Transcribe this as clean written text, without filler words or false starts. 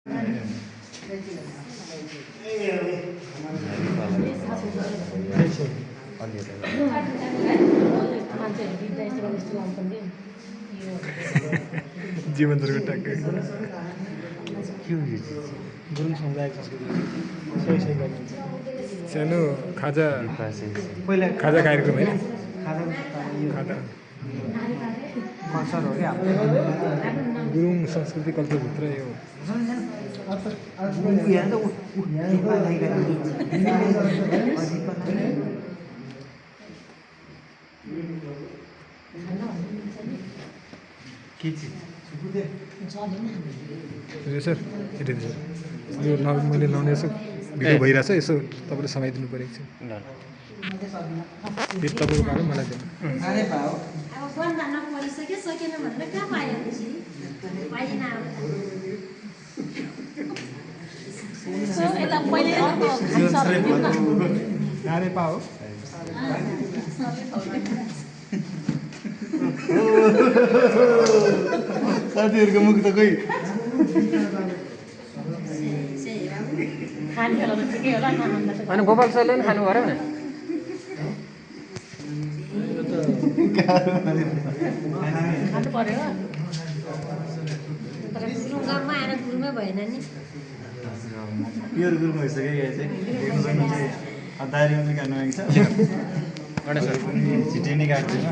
जीवन दुर्घटना गुरुङ समुदाय सही सही गरिन्छ सानो खाजा पहिला खाजा कार्यक्रम होइन खाजा खाजा कल्चर हो क्या गुरुङ संस्कृति कल्चरभित्र यो के चिज सर यो मैले लाउने यसो भिडियो भइरहेछ यसो तपाईँले समाइदिनु पऱ्यो एकछिन फेरि तपाईँको पालो मलाई दिनु नारे पाओ साथीहरूको मुख त कोही अनि गोपाल सरले पनि खानु पऱ्यो नि खानु पर्यो तर गाउँमा आएर गुरुमै भएन नि प्योर गुरुङ भइसक्यो यहाँ चाहिँ दारी पनि काट्नु आएको छ छिटी नै काट्दैन